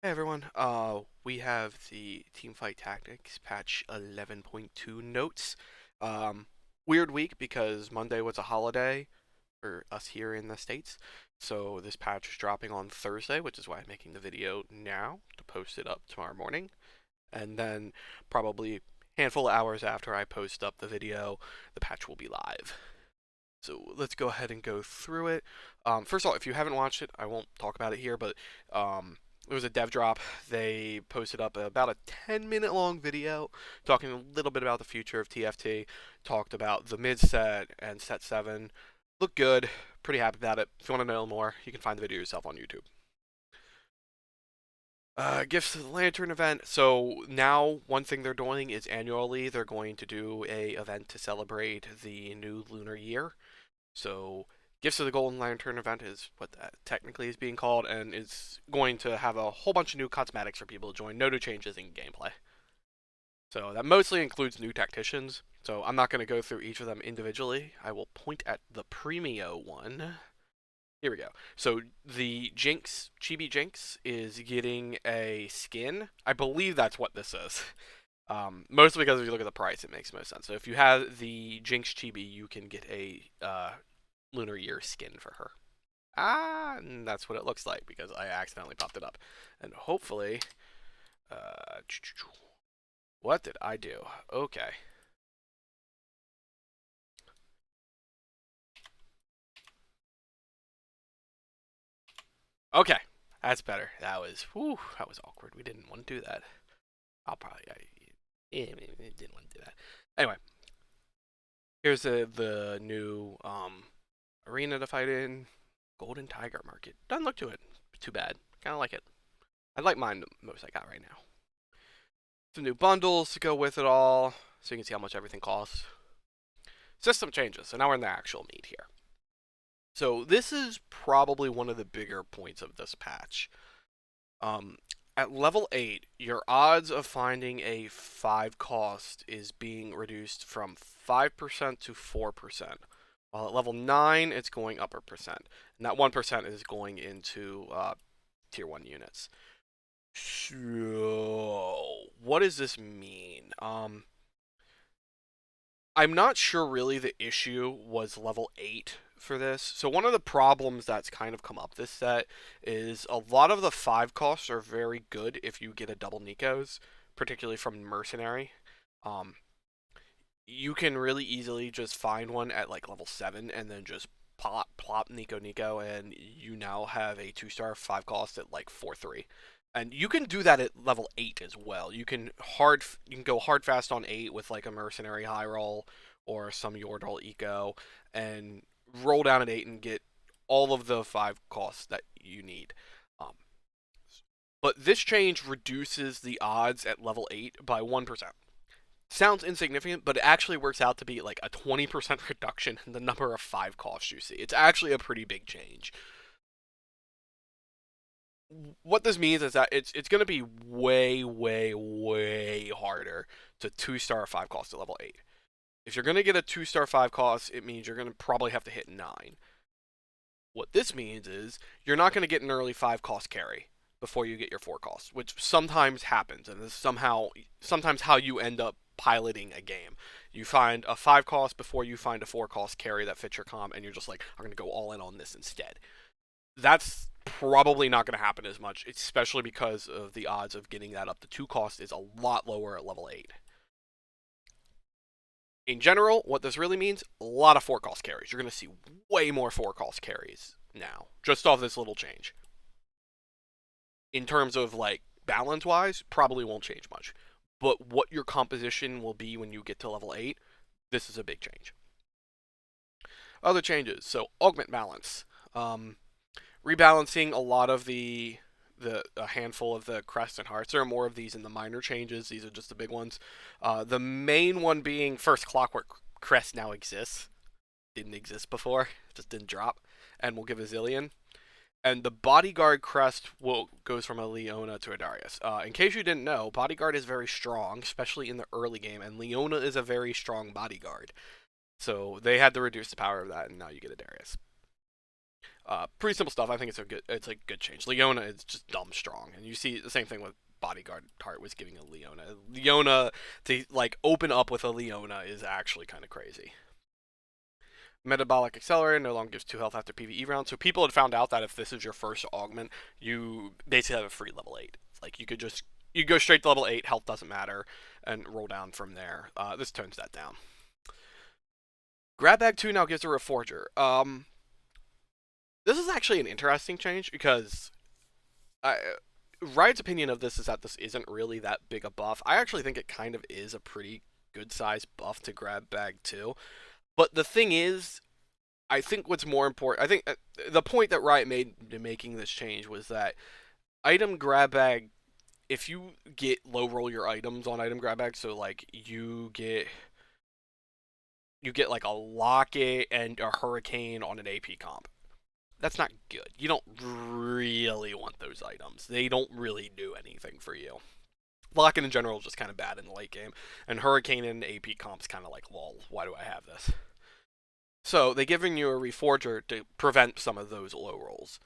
Hey everyone, we have the Teamfight Tactics patch 11.2 notes. Um, Weird week because Monday was a holiday for us here in the States, so this patch is dropping on Thursday, which is why I'm making the video now to post it up tomorrow morning, and then probably a handful of hours after I post up the video, the patch will be live. So let's go ahead and go through it. First of all, if you haven't watched it, I won't talk about it here, but it was a dev drop. They posted up about a 10-minute long video talking a little bit about the future of TFT, talked about the mid set and set 7. Looked good, pretty happy about it. If you want to know more, you can find the video yourself on YouTube. Gifts to the Lantern event. So now one thing they're doing is annually they're going to do a event to celebrate the new lunar year. So, Gifts of the Golden Lantern event is what that technically is being called, and it's going to have a whole bunch of new cosmetics for people to join. No new changes in gameplay. So that mostly includes new tacticians. So I'm not going to go through each of them individually. I will point at the Premio one. Here we go. So the Jinx, Chibi Jinx, is getting a skin. I believe that's what this is. Mostly because if you look at the price, it makes most sense. So if you have the Jinx Chibi, you can get a lunar year skin for her. And that's what it looks like because I accidentally popped it up. And hopefully, uh, what did I do? Okay. Okay. That's better. That was, whew, that was awkward. We didn't want to do that. Didn't want to do that. Anyway, here's the new arena to fight in. Golden Tiger Market. Doesn't look too bad. Kind of like it. I like mine the most I got right now. Some new bundles to go with it all, so you can see how much everything costs. System changes, so now we're in the actual meat here. So this is probably one of the bigger points of this patch. Um, at level 8, your odds of finding a 5 cost is being reduced from 5% to 4%. While at level 9, it's going up a percent. And that 1% is going into tier 1 units. So, what does this mean? I'm not sure really the issue was level 8 for this. So one of the problems that's kind of come up this set is a lot of the 5 costs are very good if you get a double Neekos, particularly from Mercenary. Um, you can really easily just find one at like level 7 and then just plop Neeko, and you now have a 2-star 5 cost at like 4-3. And you can do that at level 8 as well. You can go hard fast on 8 with like a Mercenary high roll or some Yordle eco and roll down at 8 and get all of the 5 costs that you need. Um, but this change reduces the odds at level 8 by 1%. Sounds insignificant, but it actually works out to be like a 20% reduction in the number of 5 costs you see. It's actually a pretty big change. What this means is that it's going to be way harder to 2-star 5 cost at level 8. If you're going to get a 2-star 5 cost, it means you're going to probably have to hit 9. What this means is you're not going to get an early 5 cost carry before you get your 4 cost, which sometimes happens, and this is sometimes how you end up piloting a game. You find a 5 cost before you find a 4 cost carry that fits your comp, and you're just like, I'm going to go all in on this instead. That's probably not going to happen as much, especially because of the odds of getting that up to 2 cost is a lot lower at level 8. In general, what this really means, a lot of 4 cost carries. You're going to see way more 4 cost carries now, just off this little change. In terms of like balance wise, probably won't change much. But what your composition will be when you get to level 8, this is a big change. Other changes, so augment balance. Rebalancing a lot of a handful of the Crest and Hearts. There are more of these in the minor changes. These are just the big ones. The main one being first Clockwork Crest now exists. Didn't exist before. Just didn't drop. And will give a zillion. And the Bodyguard Crest goes from a Leona to a Darius. In case you didn't know, Bodyguard is very strong, especially in the early game, and Leona is a very strong Bodyguard. So they had to reduce the power of that, and now you get a Darius. Pretty simple stuff. I think it's a good change. Leona is just dumb strong, and you see the same thing with Bodyguard. Tart was giving a Leona. Leona to like open up with a Leona is actually kind of crazy. Metabolic Accelerator no longer gives 2 health after PvE round. So people had found out that if this is your first augment, you basically have a free level 8. Like you go straight to level 8, health doesn't matter, and roll down from there. This turns that down. Grab Bag 2 now gives a Reforger. This is actually an interesting change because Riot's opinion of this is that this isn't really that big a buff. I actually think it kind of is a pretty good size buff to Grab Bag 2. But the thing is, I think what's more important, I think the point that Riot made in making this change was that item grab bag, if you get low roll your items on item grab bag, so like you get like a Locket and a Hurricane on an AP comp. That's not good. You don't really want those items. They don't really do anything for you. Locket in general is just kind of bad in the late game, and Hurricane in AP comp's kind of like, lol, why do I have this? So they're giving you a Reforger to prevent some of those low rolls.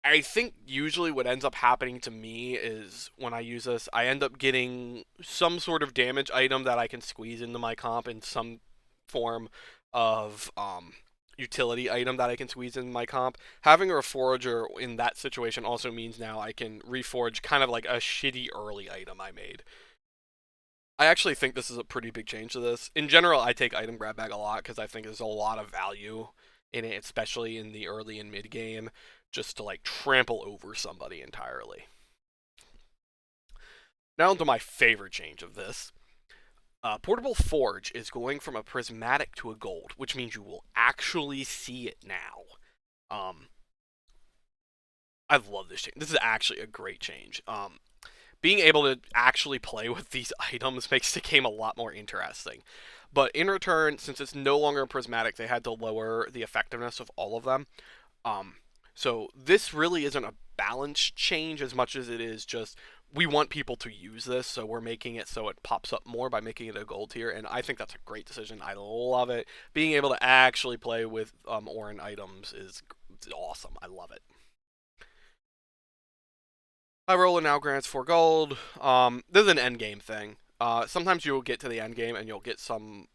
I think usually what ends up happening to me is when I use this, I end up getting some sort of damage item that I can squeeze into my comp in some form of utility item that I can squeeze in my comp. Having a Reforger in that situation also means now I can reforge kind of like a shitty early item I made. I actually think this is a pretty big change to this. In general, I take item grab bag a lot because I think there's a lot of value in it, especially in the early and mid game, just to like trample over somebody entirely. Now onto my favorite change of this. Portable Forge is going from a prismatic to a gold, which means you will actually see it now. I love this change. This is actually a great change. Being able to actually play with these items makes the game a lot more interesting. But in return, since it's no longer prismatic, they had to lower the effectiveness of all of them. So this really isn't a balance change as much as it is just we want people to use this, so we're making it so it pops up more by making it a gold tier, and I think that's a great decision. I love it. Being able to actually play with Orin items is awesome. I love it. High roller now grants 4 gold. This is an end game thing. Sometimes you'll get to the end game and you'll get some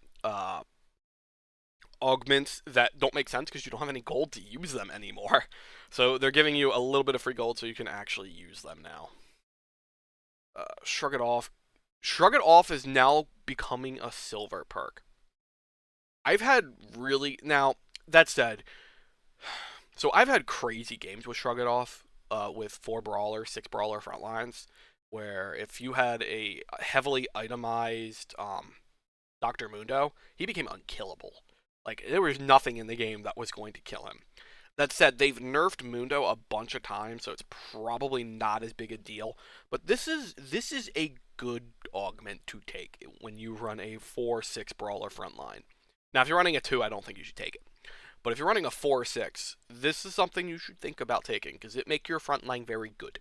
augments that don't make sense because you don't have any gold to use them anymore. So they're giving you a little bit of free gold so you can actually use them now. Shrug It Off. Shrug It Off is now becoming a silver perk. I've had really... Now, that said, so I've had crazy games with Shrug It Off. With 4 brawler, 6 brawler front lines, where if you had a heavily itemized Dr. Mundo, he became unkillable. Like, there was nothing in the game that was going to kill him. That said, they've nerfed Mundo a bunch of times, so it's probably not as big a deal. But this is a good augment to take when you run a 4-6 brawler front line. Now, if you're running a 2, I don't think you should take it. But if you're running a 4-6, this is something you should think about taking, because it makes your front line very good.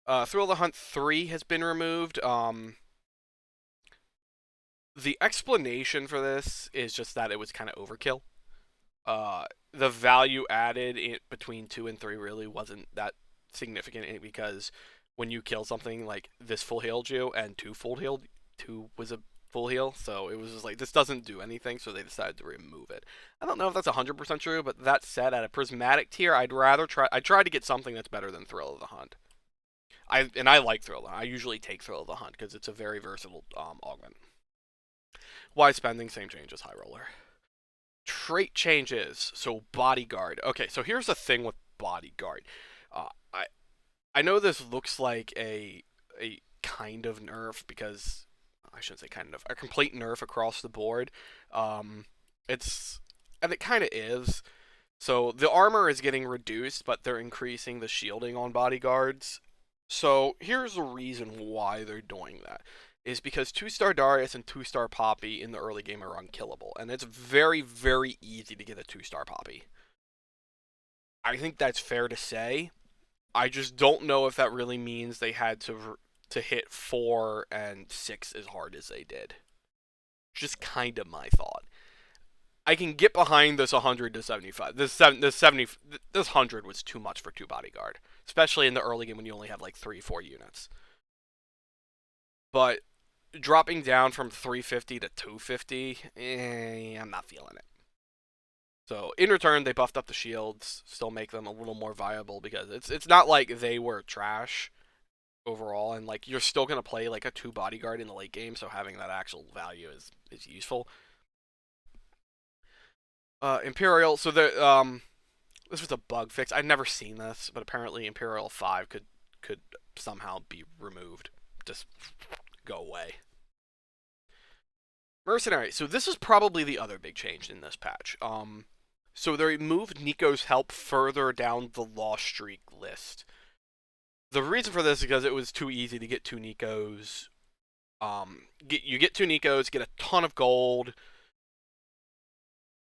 Thrill of the Hunt 3 has been removed. The explanation for this is just that it was kind of overkill. The value added between 2 and 3 really wasn't that significant, because when you kill something, like, this full healed you, and 2 full healed, 2 was a full heal, so it was just like, this doesn't do anything, so they decided to remove it. I don't know if that's 100% true, but that said, at a prismatic tier, I'd try to get something that's better than Thrill of the Hunt. I like Thrill of the Hunt. I usually take Thrill of the Hunt, because it's a very versatile augment. Wise spending, same change as High Roller. Trait changes, so Bodyguard. Okay, so here's the thing with Bodyguard. I know this looks like a kind of nerf, because I shouldn't say kind of, a complete nerf across the board. And it kind of is. So the armor is getting reduced, but they're increasing the shielding on bodyguards. So here's the reason why they're doing that. Is because 2-star Darius and 2-star Poppy in the early game are unkillable. And it's very, very easy to get a 2-star Poppy. I think that's fair to say. I just don't know if that really means they had to hit 4 and 6 as hard as they did. Just kind of my thought. I can get behind this 100 to 75. This 100 was too much for 2 Bodyguard, especially in the early game when you only have like 3-4 units. But dropping down from 350 to 250, I'm not feeling it. So in return, they buffed up the shields, still make them a little more viable because it's not like they were trash overall, and like you're still gonna play like a 2 Bodyguard in the late game, so having that actual value is useful. Imperial, so this was a bug fix. I'd never seen this, but apparently Imperial 5 could somehow be removed. Just go away. Mercenary. So this is probably the other big change in this patch. So they moved Neeko's help further down the lost streak list. The reason for this is because it was too easy to get 2 Neekos. You get 2 Neekos, get a ton of gold,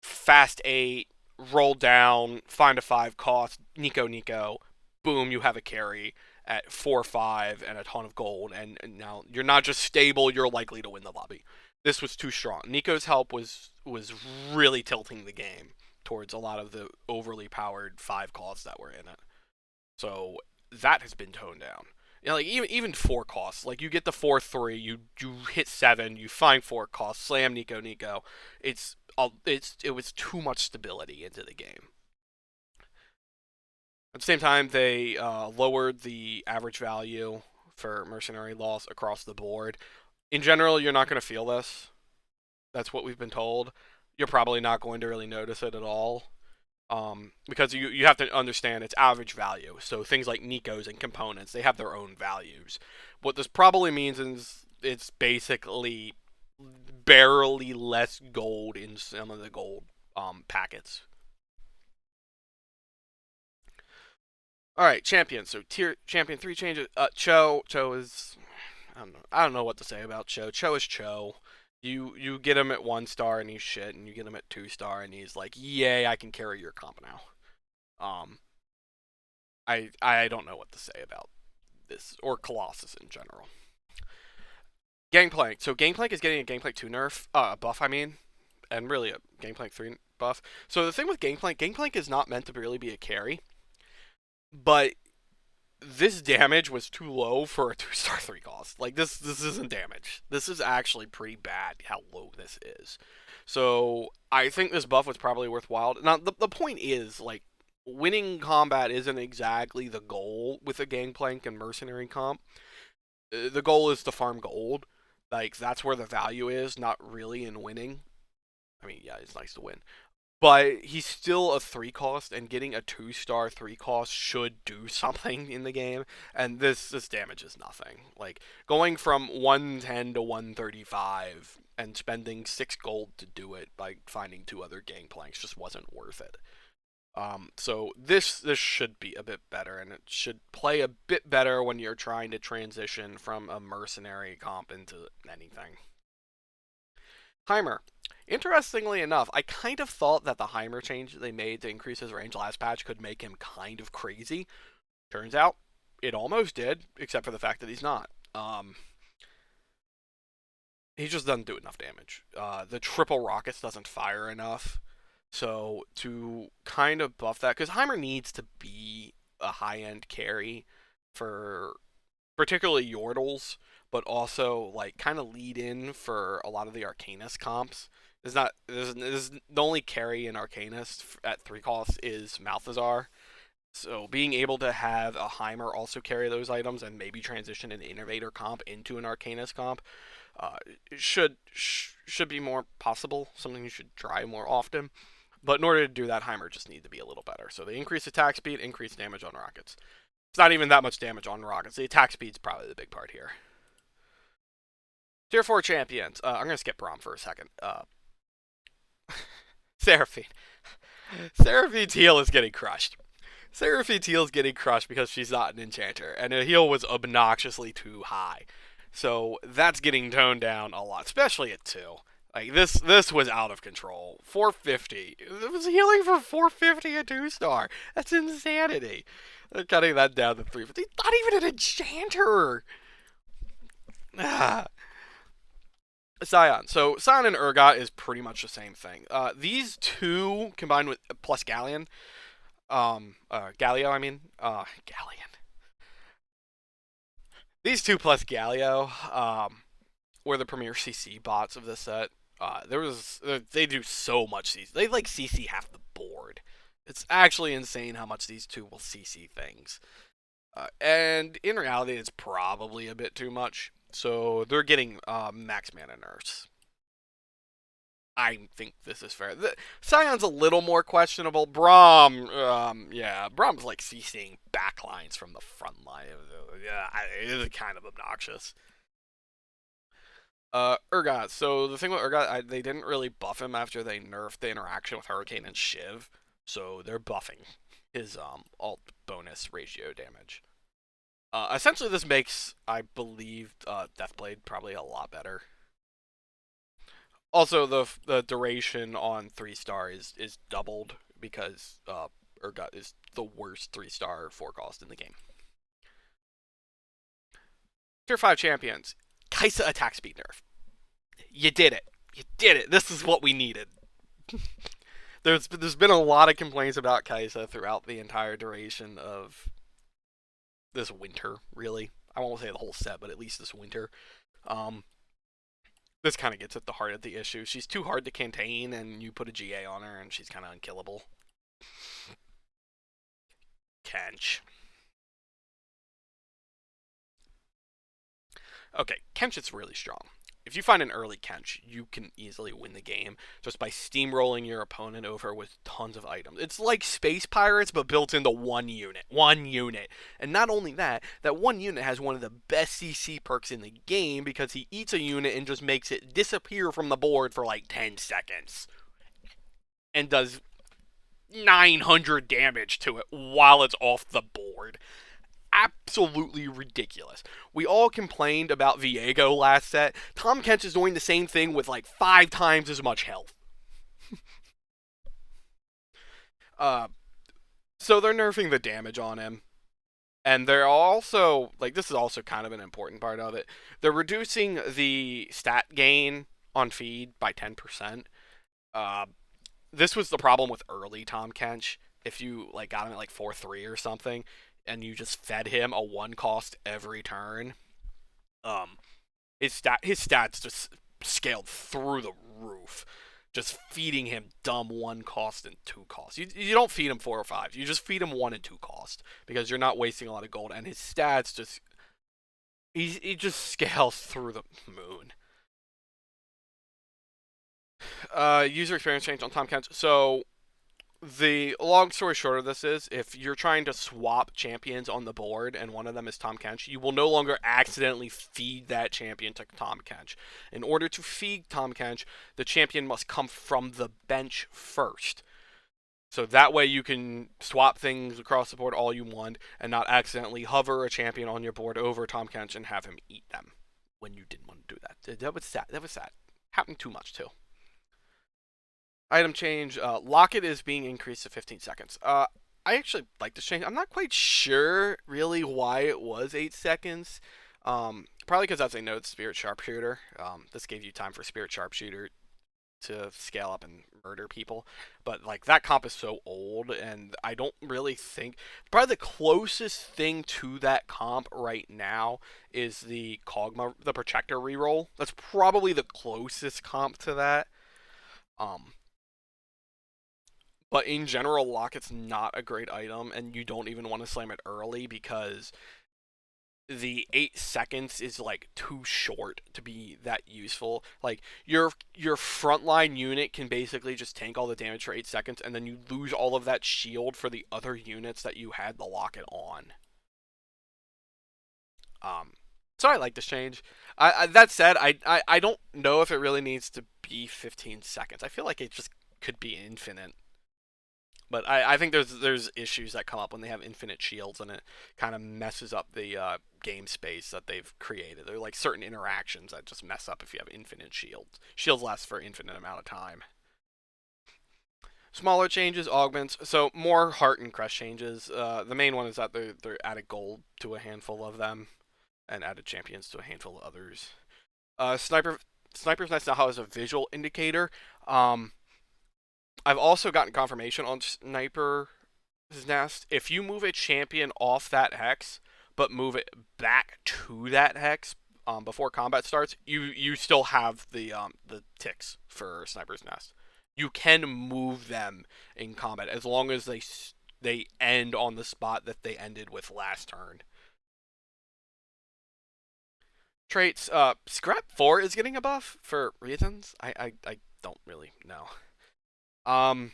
fast 8, roll down, find a 5 cost, Neeko, boom, you have a carry at 4-5 and a ton of gold, and now you're not just stable, you're likely to win the lobby. This was too strong. Neeko's help was really tilting the game towards a lot of the overly powered 5 costs that were in it. So that has been toned down. You know, like even 4 costs, like you get the 4-3, you hit 7, you find 4 costs, slam Neeko. It was too much stability into the game. At the same time, they lowered the average value for Mercenary loss across the board. In general, you're not going to feel this. That's what we've been told. You're probably not going to really notice it at all. Because you have to understand it's average value. So things like Neekos and components, they have their own values. What this probably means is it's basically barely less gold in some of the gold packets. Alright, champion. So champion 3 changes. Cho is I don't know what to say about Cho. Cho is Cho. You get him at 1 star and he's shit, and you get him at 2 star and he's like, yay, I can carry your comp now. I don't know what to say about this, or Colossus in general. Gangplank. So Gangplank is getting a Gangplank 2 nerf, buff, I mean, and really a Gangplank 3 buff. So the thing with Gangplank is not meant to really be a carry, but this damage was too low for a 2-star 3 cost. Like, this isn't damage. This is actually pretty bad how low this is. So I think this buff was probably worthwhile. Now, the point is, like, winning combat isn't exactly the goal with a Gangplank and Mercenary comp. The goal is to farm gold. Like, that's where the value is, not really in winning. I mean, yeah, it's nice to win. But he's still a 3 cost, and getting a 2-star 3 cost should do something in the game. And this damages nothing. Like, going from 110 to 135 and spending 6 gold to do it by finding 2 other Gangplanks just wasn't worth it. So this should be a bit better, and it should play a bit better when you're trying to transition from a Mercenary comp into anything. Heimer. Interestingly enough, I kind of thought that the Heimer change they made to increase his range last patch could make him kind of crazy. Turns out, it almost did, except for the fact that he's not. He just doesn't do enough damage. The triple rockets doesn't fire enough. So to kind of buff that, because Heimer needs to be a high-end carry for particularly Yordles, but also like kind of lead in for a lot of the Arcanist comps. The only carry in Arcanist at 3 costs is Malthazar. So being able to have a Heimer also carry those items and maybe transition an Innovator comp into an Arcanist comp should be more possible. Something you should try more often. But in order to do that, Heimer just needs to be a little better. So they increase attack speed, increase damage on rockets. It's not even that much damage on rockets. The attack speed's probably the big part here. Tier 4 champions. I'm going to skip Braum for a second. Seraphine. Seraphine Teal is getting crushed. Seraphine Teal is getting crushed because she's not an enchanter, and her heal was obnoxiously too high. So that's getting toned down a lot, especially at 2. Like, this was out of control. 450. It was healing for 450 a 2-star. That's insanity. They're cutting that down to 350. Not even an enchanter! Scion. So Scion and Urgot is pretty much the same thing. These two combined with plus Galleon, Galio, I mean, Galleon. These two plus Galio, were the premier CC bots of this set. They do so much CC. They like CC half the board. It's actually insane how much these two will CC things. And in reality, it's probably a bit too much. So they're getting max mana nerfs. I think this is fair. Scion's a little more questionable. Braum, Braum's like CCing backlines from the front line. Yeah, it is kind of obnoxious. Urgot. So the thing with Urgot, they didn't really buff him after they nerfed the interaction with Hurricane and Shiv. So they're buffing his alt bonus ratio damage. Essentially, this makes, I believe, Deathblade probably a lot better. Also, the duration on 3-star is doubled because Urgot is the worst 3-star 4-cost in the game. Tier 5 champions. Kaiser attack speed nerf. You did it. You did it. This is what we needed. There's been a lot of complaints about Kaiser throughout the entire duration of this winter, really. I won't say the whole set, but at least this winter. This kind of gets at the heart of the issue. She's too hard to contain, and you put a GA on her, and she's kind of unkillable. Kench. Okay, Kench is really strong. If you find an early Kench, you can easily win the game just by steamrolling your opponent over with tons of items. It's like Space Pirates, but built into one unit. One unit. And not only that, that one unit has one of the best CC perks in the game because he eats a unit and just makes it disappear from the board for like 10 seconds. And does 900 damage to it while it's off the board. Absolutely ridiculous. We all complained about Viego last set. Tahm Kench is doing the same thing with like 5 times as much health. So they're nerfing the damage on him. And they're also, like, this is also kind of an important part of it. They're reducing the stat gain on feed by 10%. This was the problem with early Tahm Kench. If you like got him at like 4-3 or something, and you just fed him a 1-cost every turn, his stats just scaled through the roof. Just feeding him dumb 1-cost and 2-cost. You don't feed him 4 or 5. You just feed him 1 and 2-cost because you're not wasting a lot of gold, and his stats just he just scales through the moon. User experience change on Tahm Kench. So the long story short of this is, if you're trying to swap champions on the board and one of them is Tahm Kench, you will no longer accidentally feed that champion to Tahm Kench. In order to feed Tahm Kench, the champion must come from the bench first. So that way you can swap things across the board all you want and not accidentally hover a champion on your board over Tahm Kench and have him eat them when you didn't want to do that. That was sad. That was sad. Happened too much too. Item change. Locket is being increased to 15 seconds. I actually like this change. I'm not quite sure really why it was 8 seconds. Probably because, as I know, it's Spirit Sharpshooter. This gave you time for Spirit Sharpshooter to scale up and murder people. But like that comp is so old, and I don't really think probably the closest thing to that comp right now is the Kog'Maw, the Protector reroll. That's probably the closest comp to that. But in general, Locket's not a great item, and you don't even want to slam it early because the 8 seconds is like too short to be that useful. Like your frontline unit can basically just tank all the damage for 8 seconds, and then you lose all of that shield for the other units that you had the Locket on. So I like this change. That said, I don't know if it really needs to be 15 seconds. I feel like it just could be infinite. But I think there's issues that come up when they have infinite shields, and it kind of messes up the game space that they've created. There are like certain interactions that just mess up if you have infinite shields. Shields last for an infinite amount of time. Smaller changes, augments. So more heart and crest changes. The main one is that they're added gold to a handful of them, and added champions to a handful of others. Sniper Sniper's Nest now has a visual indicator. Um, I've also gotten confirmation on Sniper's Nest. If you move a champion off that hex, but move it back to that hex before combat starts, you still have the ticks for Sniper's Nest. You can move them in combat as long as they end on the spot that they ended with last turn. Traits, Scrap 4 is getting a buff for reasons I don't really know. Um,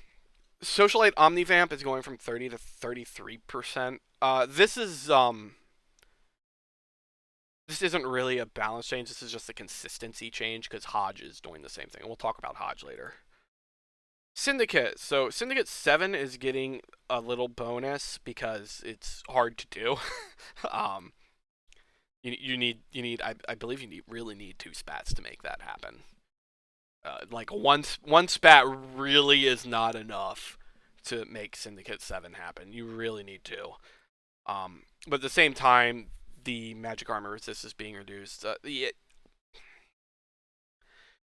Socialite Omnivamp is going from 30 to 33%. This isn't really a balance change. This is just a consistency change because Hodge is doing the same thing. And we'll talk about Hodge later. Syndicate. So Syndicate 7 is getting a little bonus because it's hard to do. um, I believe you really need 2 spats to make that happen. Like one spat really is not enough to make Syndicate 7 happen. You really need 2. But at the same time, the magic armor resist is being reduced.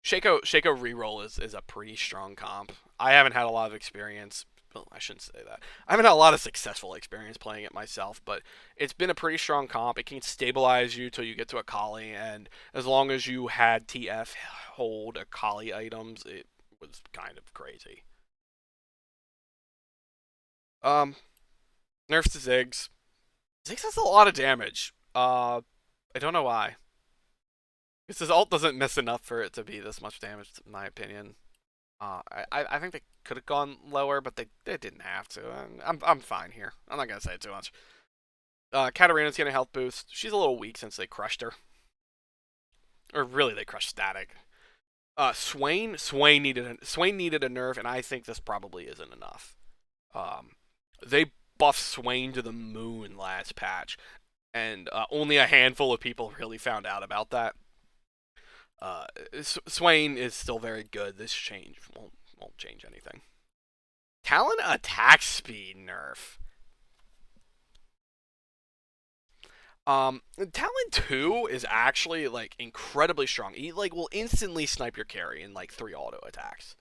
Shaco reroll is a pretty strong comp. I haven't had a lot of experience. Well, I shouldn't say that. I haven't had a lot of successful experience playing it myself, but it's been a pretty strong comp. It can stabilize you till you get to Akali, and as long as you had TF hold Akali items, it was kind of crazy. Nerfs to Ziggs. Ziggs has a lot of damage. I don't know why. Because his ult doesn't miss enough for it to be this much damage, in my opinion. I think they could have gone lower, but they didn't have to. I'm fine here. I'm not gonna say too much. Katarina's getting a health boost. She's a little weak since they crushed her, or really they crushed Static. Swain needed a nerf, and I think this probably isn't enough. They buffed Swain to the moon last patch, and only a handful of people really found out about that. Swain is still very good. This change won't change anything. Talon attack speed nerf. Talon 2 is actually like incredibly strong. He like will instantly snipe your carry in like 3 auto attacks.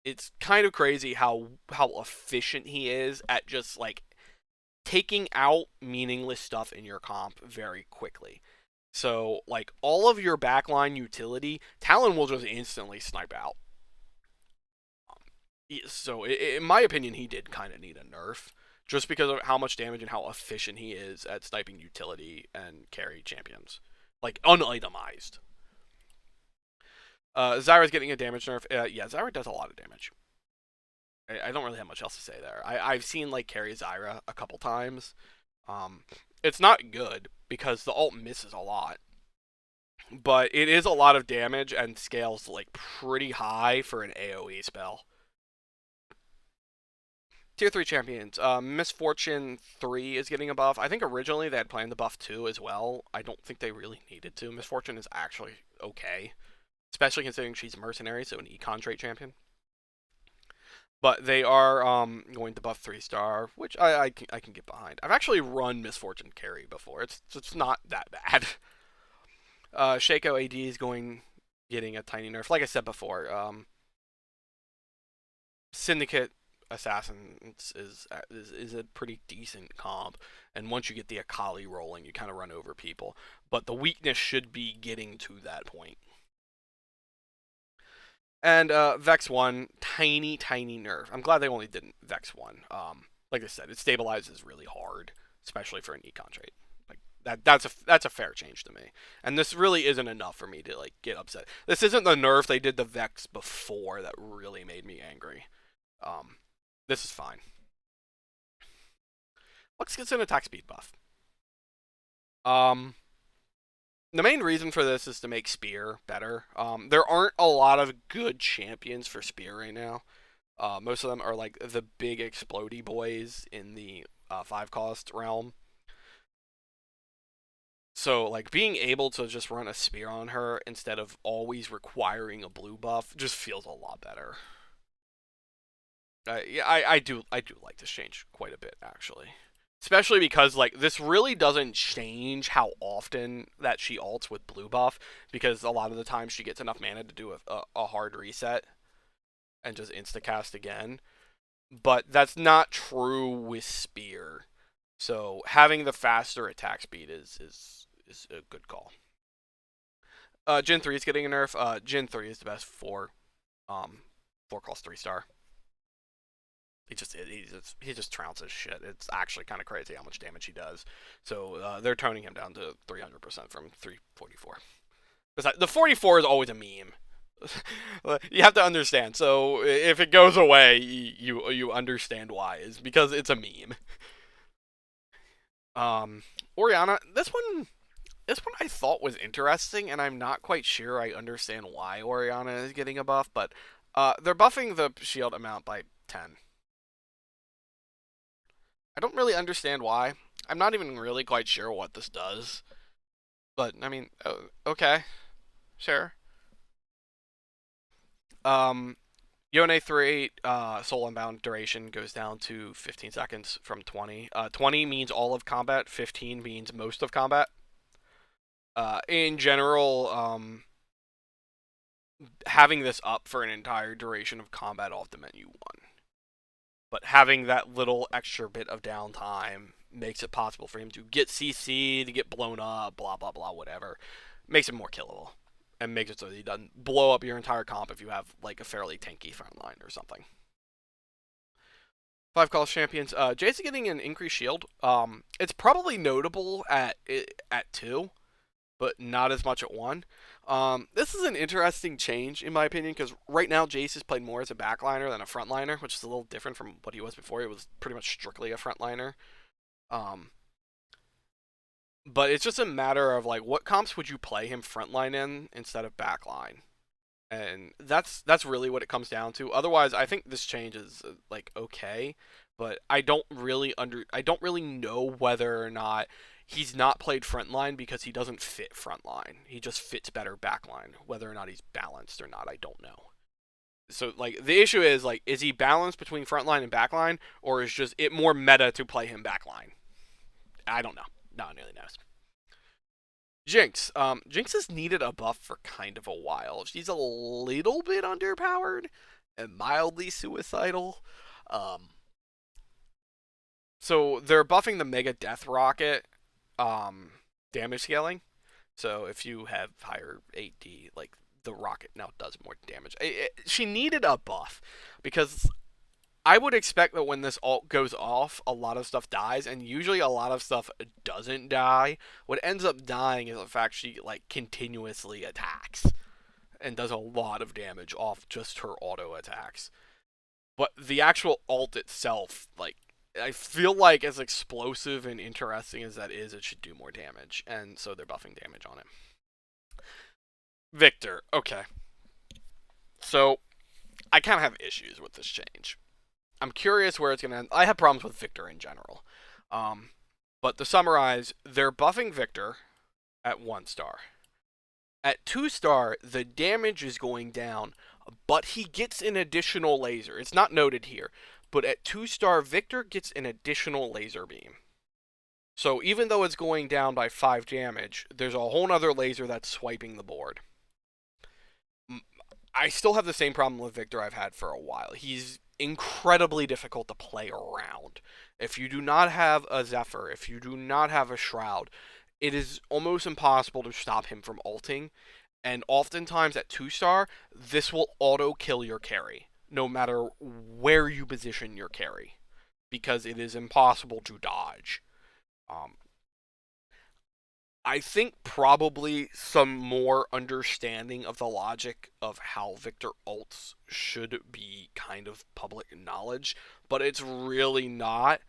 It's kind of crazy how efficient he is at just like taking out meaningless stuff in your comp very quickly. So, like, all of your backline utility, Talon will just instantly snipe out. So, in my opinion, he did kind of need a nerf. Just because of how much damage and how efficient he is at sniping utility and carry champions. Like, unitemized. Zyra's getting a damage nerf. Yeah, Zyra does a lot of damage. I don't really have much else to say there. I've seen, like, carry Zyra a couple times. It's not good because the ult misses a lot, but it is a lot of damage and scales like pretty high for an AoE spell. Tier 3 champions. Misfortune 3 is getting a buff. I think originally they had planned the buff 2 as well. I don't think they really needed to. Misfortune is actually okay, especially considering she's Mercenary, so an econ trait champion. But they are going to buff 3-star, which I can get behind. I've actually run Misfortune carry before. It's not that bad. Shaco AD is getting a tiny nerf. Like I said before, Syndicate Assassins is a pretty decent comp, and once you get the Akali rolling, you kind of run over people. But the weakness should be getting to that point. And Vex 1, tiny nerf. I'm glad they only did Vex 1. Like I said, it stabilizes really hard, especially for an econ trait. Like that's a fair change to me. And this really isn't enough for me to like get upset. This isn't the nerf they did the Vex before that really made me angry. This is fine. Lux gets an attack speed buff. The main reason for this is to make Spear better. There aren't a lot of good champions for Spear right now. Most of them are like the big explodey boys in the 5-cost realm. So, like, being able to just run a Spear on her instead of always requiring a blue buff just feels a lot better. Yeah, I do like this change quite a bit, actually. Especially because, like, this really doesn't change how often that she ults with blue buff, because a lot of the time she gets enough mana to do a hard reset and just insta-cast again. But that's not true with Spear. So having the faster attack speed is a good call. Jin 3 is getting a nerf. Jin 3 is the best 4 cost 3-star. He just trounces shit. It's actually kind of crazy how much damage he does. So they're toning him down to 300% from 344. The 44 is always a meme. You have to understand. So if it goes away, you understand why. Is because it's a meme. Orianna, this one I thought was interesting, and I'm not quite sure I understand why Orianna is getting a buff, but they're buffing the shield amount by 10. I don't really understand why. I'm not even really quite sure what this does. But, I mean, okay. Sure. Yone 3, Soul Unbound duration goes down to 15 seconds from 20. 20 means all of combat, 15 means most of combat. In general, having this up for an entire duration of combat often meant you won. But having that little extra bit of downtime makes it possible for him to get CC, to get blown up, blah, blah, blah, whatever. Makes it more killable. And makes it so that he doesn't blow up your entire comp if you have, like, a fairly tanky front line or something. 5 calls champions. Jay's getting an increased shield. It's probably notable at 2, but not as much at 1. This is an interesting change, in my opinion, because right now Jace is played more as a backliner than a frontliner, which is a little different from what he was before. He was pretty much strictly a frontliner. But it's just a matter of, like, what comps would you play him frontline in instead of backline? And that's really what it comes down to. Otherwise, I think this change is, like, okay, but I don't really know whether or not he's not played frontline because he doesn't fit frontline. He just fits better backline. Whether or not he's balanced or not, I don't know. So, like, the issue is, like, is he balanced between frontline and backline, or is just it more meta to play him backline? I don't know. No one really knows. Jinx. Jinx has needed a buff for kind of a while. She's a little bit underpowered and mildly suicidal. So they're buffing the Mega Death Rocket damage scaling. So if you have higher AD, like, the rocket now does more damage. She needed a buff because I would expect that when this ult goes off, a lot of stuff dies, and usually a lot of stuff doesn't die. What ends up dying is the fact she, like, continuously attacks and does a lot of damage off just her auto attacks. But the actual ult itself, like, I feel like as explosive and interesting as that is, it should do more damage, and so they're buffing damage on it. Victor, okay. So, I kind of have issues with this change. I'm curious where it's going to end. I have problems with Victor in general. But to summarize, they're buffing Victor at 1 star. At 2 star, the damage is going down, but he gets an additional laser. It's not noted here, but at 2 star, Victor gets an additional laser beam. So even though it's going down by 5 damage, there's a whole other laser that's swiping the board. I still have the same problem with Victor I've had for a while. He's incredibly difficult to play around. If you do not have a Zephyr, if you do not have a Shroud, it is almost impossible to stop him from ulting. And oftentimes at 2 star, this will auto kill your carry, no matter where you position your carry, because it is impossible to dodge. I think probably some more understanding of the logic of how Victor ults should be kind of public knowledge, but it's really not.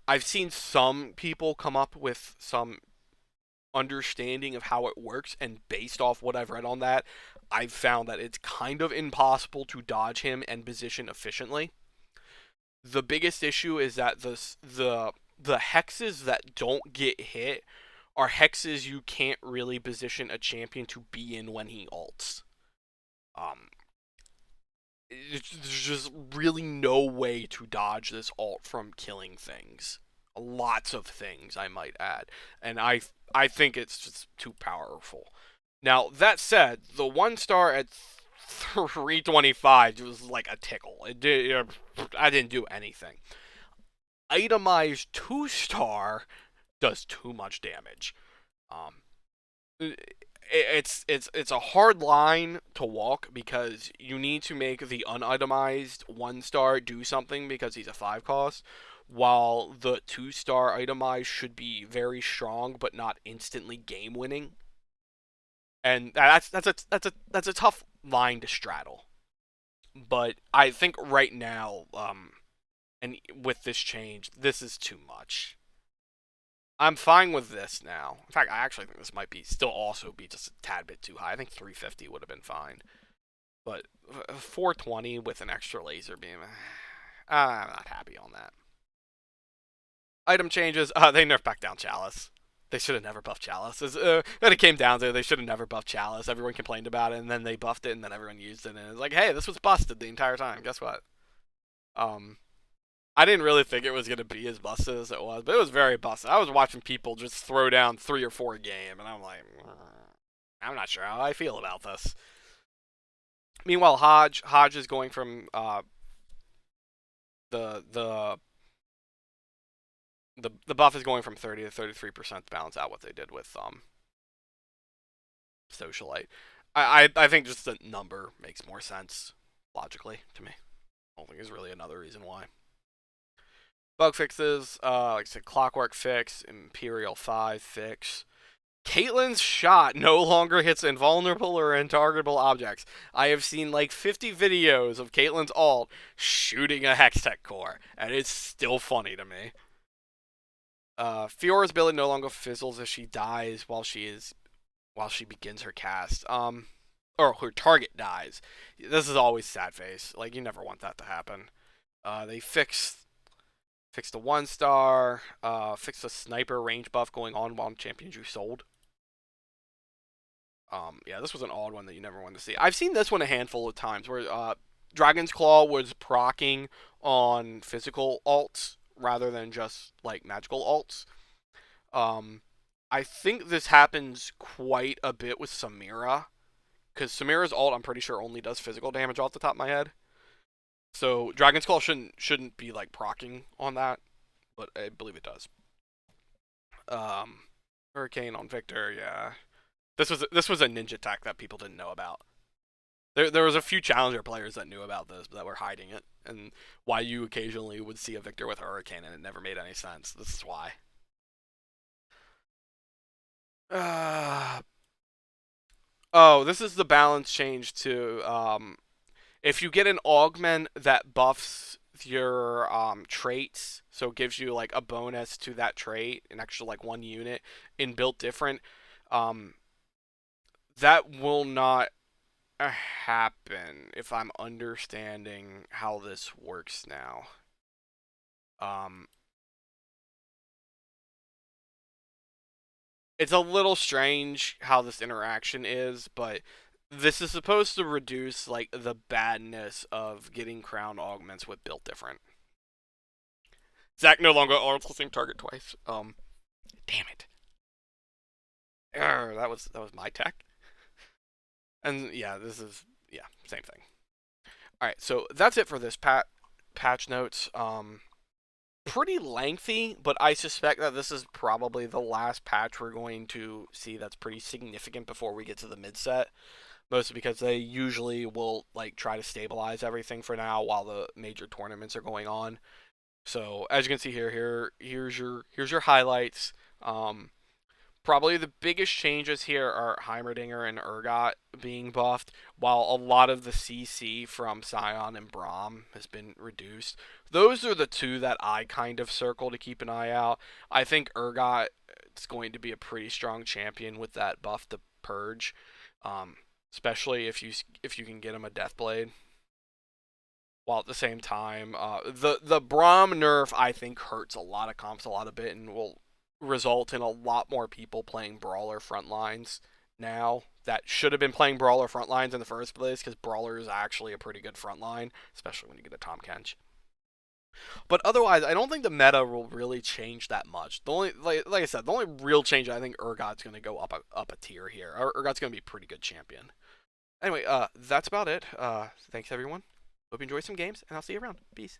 I've seen some people come up with some understanding of how it works, and based off what I've read on that, I've found that it's kind of impossible to dodge him and position efficiently. The biggest issue is that the hexes that don't get hit are hexes you can't really position a champion to be in when he ults. There's just really no way to dodge this ult from killing things. Lots of things, I might add. And I think it's just too powerful. Now, that said, the 1 star at 325 was like a tickle. I didn't do anything. Itemized 2 star does too much damage. Um, it's a hard line to walk because you need to make the unitemized 1 star do something because he's a 5 cost, while the 2 star itemized should be very strong but not instantly game winning. And that's a tough line to straddle. But I think right now, and with this change, this is too much. I'm fine with this now. In fact, I actually think this might be still also be just a tad bit too high. I think 350 would have been fine, but 420 with an extra laser beam, I'm not happy on that. Item changes. They nerfed back down Chalice. They should have never buffed Chalice. When it came down to it, they should have never buffed Chalice. Everyone complained about it, and then they buffed it, and then everyone used it, and it's like, hey, this was busted the entire time. Guess what? Um, I didn't really think it was going to be as busted as it was, but it was very busted. I was watching people just throw down 3 or 4 a game, and I'm like, I'm not sure how I feel about this. Meanwhile, Hodge is going from the the the buff is going from 30 to 33% to balance out what they did with Socialite. I think just the number makes more sense logically to me. I don't think there's really another reason why. Bug fixes, like I said, Clockwork fix, Imperial 5 fix. Caitlyn's shot no longer hits invulnerable or intargetable objects. I have seen like 50 videos of Caitlyn's ult shooting a Hextech core, and it's still funny to me. Fiora's ability no longer fizzles if she dies while she begins her cast. Or her target dies. This is always sad face. Like, you never want that to happen. They fixed the 1 star. Fixed the sniper range buff going on while champions you sold. Yeah, this was an odd one that you never wanted to see. I've seen this one a handful of times where Dragon's Claw was proccing on physical alts rather than just like magical alts. I think this happens quite a bit with Samira, because Samira's ult I'm pretty sure only does physical damage off the top of my head. So Dragon's Claw shouldn't be like proccing on that, but I believe it does. Hurricane on Victor, yeah. This was a ninja attack that people didn't know about. There was a few challenger players that knew about this, but that were hiding it, and why you occasionally would see a Victor with Hurricane, and it never made any sense. This is why. Oh, this is the balance change to if you get an augment that buffs your traits, so it gives you like a bonus to that trait, an extra like 1 unit in built different, um, that will not happen if I'm understanding how this works now. It's a little strange how this interaction is, but this is supposed to reduce like the badness of getting crown augments with built different. Zach no longer ults the same target twice. Damn it. That was my tech. And yeah, this is same thing. All right, so that's it for this patch notes. Pretty lengthy, but I suspect that this is probably the last patch we're going to see that's pretty significant before we get to the mid set. Mostly because they usually will like try to stabilize everything for now while the major tournaments are going on. So as you can see here's your highlights. Probably the biggest changes here are Heimerdinger and Urgot being buffed, while a lot of the CC from Scion and Braum has been reduced. Those are the two that I kind of circle to keep an eye out. I think Urgot is going to be a pretty strong champion with that buff to Purge, especially if you can get him a Deathblade. While at the same time, the Braum nerf I think hurts a lot of comps a lot of bit and will result in a lot more people playing Brawler frontlines now that should have been playing Brawler frontlines in the first place, because Brawler is actually a pretty good frontline, especially when you get a Tom Kench. But otherwise, I don't think the meta will really change that much. The only, like I said, the only real change I think Urgot's going to go up a tier here. Urgot's going to be a pretty good champion. Anyway, that's about it. Thanks everyone. Hope you enjoy some games, and I'll see you around. Peace.